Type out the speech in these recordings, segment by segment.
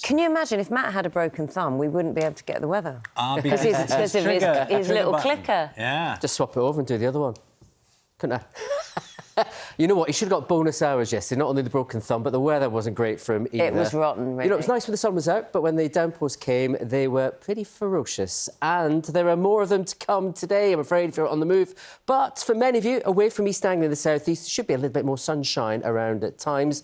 Can you imagine if Matt had a broken thumb, we wouldn't be able to get the weather? Because of his little clicker. Yeah. Just swap it over and do the other one. Couldn't I? You know what? He should have got bonus hours yesterday. Not only the broken thumb, but the weather wasn't great for him either. It was rotten, really. You know, it was nice when the sun was out, but when the downpours came, they were pretty ferocious. And there are more of them to come today, I'm afraid, if you're on the move. But for many of you, away from East Anglia in the southeast, there should be a little bit more sunshine around at times.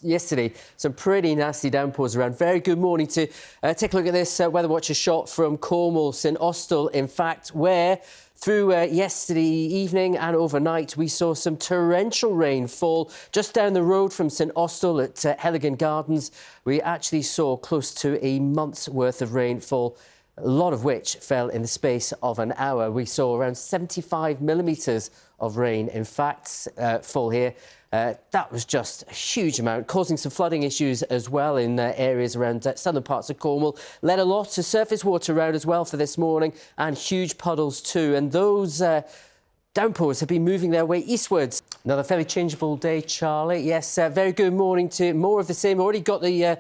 Yesterday, some pretty nasty downpours around. Very good morning to take a look at this Weather Watcher shot from Cornwall, St Austell, in fact, where through yesterday evening and overnight we saw some torrential rain fall just down the road from St Austell at Helligan Gardens. We actually saw close to a month's worth of rainfall, a lot of which fell in the space of an hour. We saw around 75 millimetres of rain, in fact, fall here. That was just a huge amount, causing some flooding issues as well in areas around southern parts of Cornwall. Led a lot of surface water around as well for this morning, and huge puddles too. And those downpours have been moving their way eastwards. Another fairly changeable day, Charlie. Yes, very good morning to more of the same. Already got the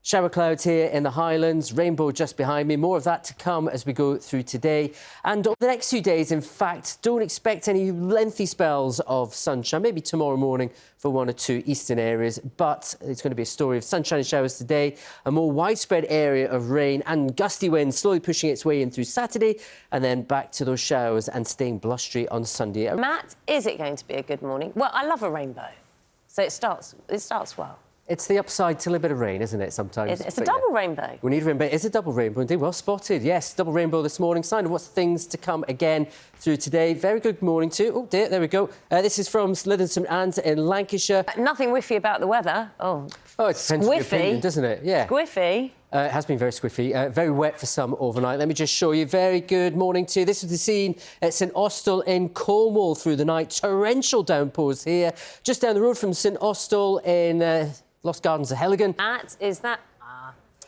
shower clouds here in the Highlands, rainbow just behind me. More of that to come as we go through today. And over the next few days, in fact, don't expect any lengthy spells of sunshine. Maybe tomorrow morning for one or two eastern areas. But it's going to be a story of sunshine and showers today. A more widespread area of rain and gusty winds slowly pushing its way in through Saturday. And then back to those showers and staying blustery on Sunday. Matt, is it going to be a good morning? Well, I love a rainbow. So it starts well. It's the upside to a bit of rain, isn't it, sometimes? It's a double rainbow. We need a rainbow. It's a double rainbow indeed. Well spotted, yes. Double rainbow this morning. Sign of what's things to come again through today. Very good morning too. Oh, dear, there we go. This is from Slithen St Anne's in Lancashire. Nothing whiffy about the weather. Oh, it depends on your opinion, doesn't it? Yeah. Squiffy. It has been very squiffy, very wet for some overnight. Let me just show you. Very good morning to you. This was the scene at St Austell in Cornwall through the night. Torrential downpours here. Just down the road from St Austell in Lost Gardens of Helligan. That is that.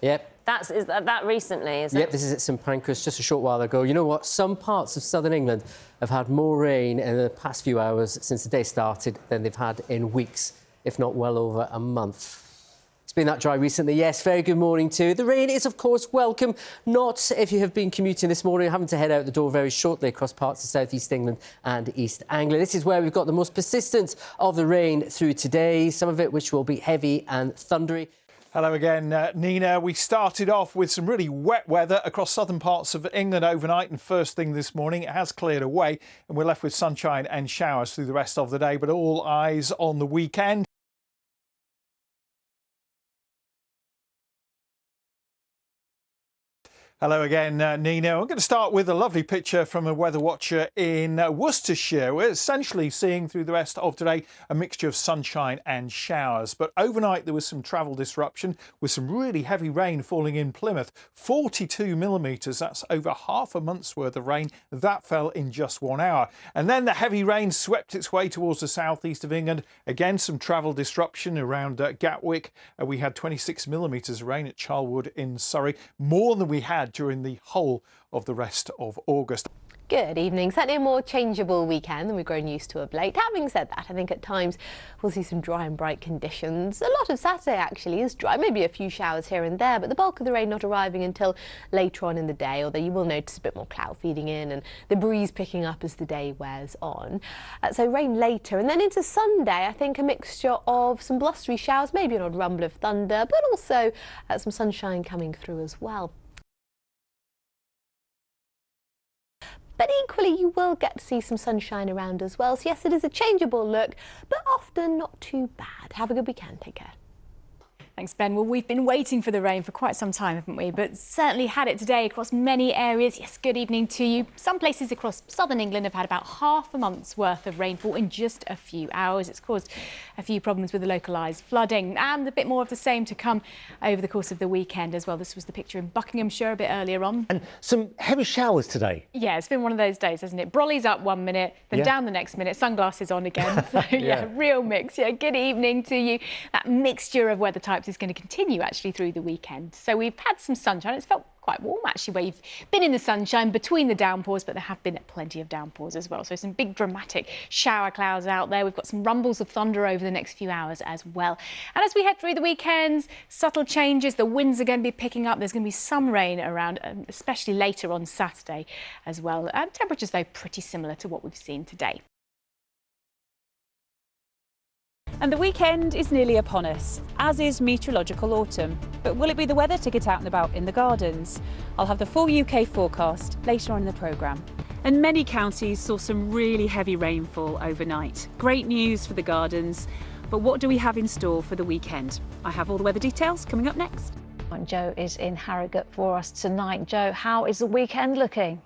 Yep. Is that recently, is it? Yep, this is at St Pancras just a short while ago. You know what? Some parts of southern England have had more rain in the past few hours since the day started than they've had in weeks, if not well over a month. It's been that dry recently, yes. Very good morning too. The rain is, of course, welcome. Not if you have been commuting this morning, having to head out the door very shortly across parts of South East England and East Anglia. This is where we've got the most persistent of the rain through today, some of it which will be heavy and thundery. Hello again, Nina. We started off with some really wet weather across southern parts of England overnight, and first thing this morning it has cleared away and we're left with sunshine and showers through the rest of the day, but all eyes on the weekend. Hello again, Nina. I'm going to start with a lovely picture from a weather watcher in Worcestershire. We're essentially seeing through the rest of today a mixture of sunshine and showers. But overnight there was some travel disruption with some really heavy rain falling in Plymouth. 42 millimetres, that's over half a month's worth of rain. That fell in just 1 hour. And then the heavy rain swept its way towards the southeast of England. Again, some travel disruption around Gatwick. We had 26 millimetres of rain at Charlwood in Surrey, more than we had during the whole of the rest of August. Good evening. Certainly a more changeable weekend than we've grown used to of late. Having said that, I think at times we'll see some dry and bright conditions. A lot of Saturday actually is dry, maybe a few showers here and there, but the bulk of the rain not arriving until later on in the day, although you will notice a bit more cloud feeding in and the breeze picking up as the day wears on. So rain later, and then into Sunday, I think a mixture of some blustery showers, maybe an odd rumble of thunder, but also some sunshine coming through as well. But equally, you will get to see some sunshine around as well. So yes, it is a changeable look, but often not too bad. Have a good weekend. Take care. Thanks, Ben. Well, we've been waiting for the rain for quite some time, haven't we? But certainly had it today across many areas. Yes, good evening to you. Some places across southern England have had about half a month's worth of rainfall in just a few hours. It's caused a few problems with the localised flooding, and a bit more of the same to come over the course of the weekend as well. This was the picture in Buckinghamshire a bit earlier on. And some heavy showers today. Yeah, it's been one of those days, hasn't it? Brolly's up 1 minute, then down the next minute, sunglasses on again. So yeah, real mix. Yeah, good evening to you. That mixture of weather types is going to continue actually through the weekend. So we've had some sunshine. It's felt quite warm actually, where you've been in the sunshine between the downpours, but there have been plenty of downpours as well. So some big dramatic shower clouds out there. We've got some rumbles of thunder over the next few hours as well. And as we head through the weekends, subtle changes. The winds are going to be picking up. There's going to be some rain around, especially later on Saturday as well. Temperatures, though, pretty similar to what we've seen today. And the weekend is nearly upon us, as is meteorological autumn. But will it be the weather to get out and about in the gardens? I'll have the full UK forecast later on in the programme. And many counties saw some really heavy rainfall overnight. Great news for the gardens. But what do we have in store for the weekend? I have all the weather details coming up next. Joe is in Harrogate for us tonight. Joe, how is the weekend looking?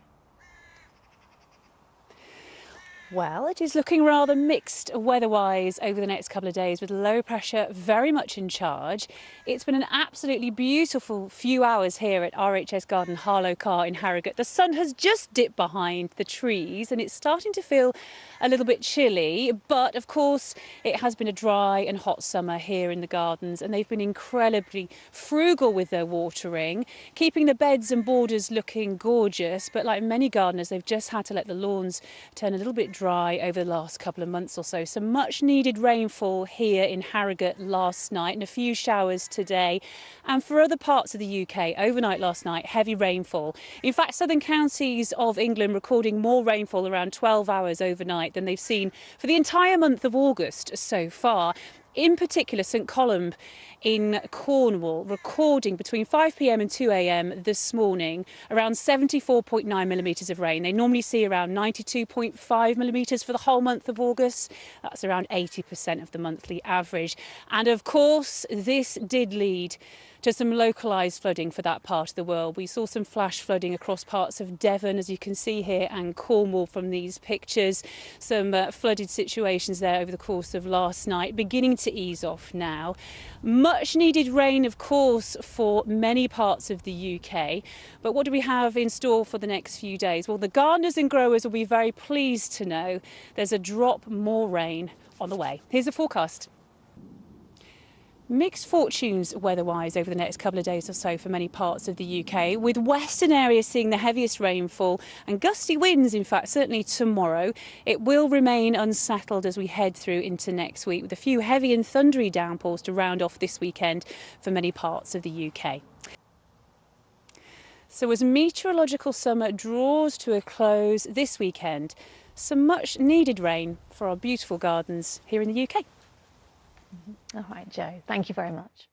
Well, it is looking rather mixed weather-wise over the next couple of days, with low pressure very much in charge. It's been an absolutely beautiful few hours here at RHS Garden Harlow Car in Harrogate. The sun has just dipped behind the trees and it's starting to feel a little bit chilly, but of course it has been a dry and hot summer here in the gardens, and they've been incredibly frugal with their watering, keeping the beds and borders looking gorgeous. But like many gardeners, they've just had to let the lawns turn a little bit dry over the last couple of months or so. Some much needed rainfall here in Harrogate last night and a few showers today. And for other parts of the UK, overnight last night, heavy rainfall. In fact, southern counties of England recording more rainfall, around 12 hours overnight, than they've seen for the entire month of August so far. In particular, St Columb in Cornwall recording between 5 p.m. and 2 a.m. this morning around 74.9 millimetres of rain. They normally see around 92.5 millimetres for the whole month of August. That's around 80% of the monthly average. And of course, this did lead to some localised flooding for that part of the world. We saw some flash flooding across parts of Devon, as you can see here, and Cornwall from these pictures. Some flooded situations there over the course of last night, beginning to ease off now. Much needed rain, of course, for many parts of the UK. But what do we have in store for the next few days? Well, the gardeners and growers will be very pleased to know there's a drop more rain on the way. Here's the forecast. Mixed fortunes weather-wise over the next couple of days or so for many parts of the UK, with western areas seeing the heaviest rainfall and gusty winds. In fact, certainly tomorrow. It will remain unsettled as we head through into next week, with a few heavy and thundery downpours to round off this weekend for many parts of the UK. So as meteorological summer draws to a close this weekend, some much needed rain for our beautiful gardens here in the UK. All right, Joe, thank you very much.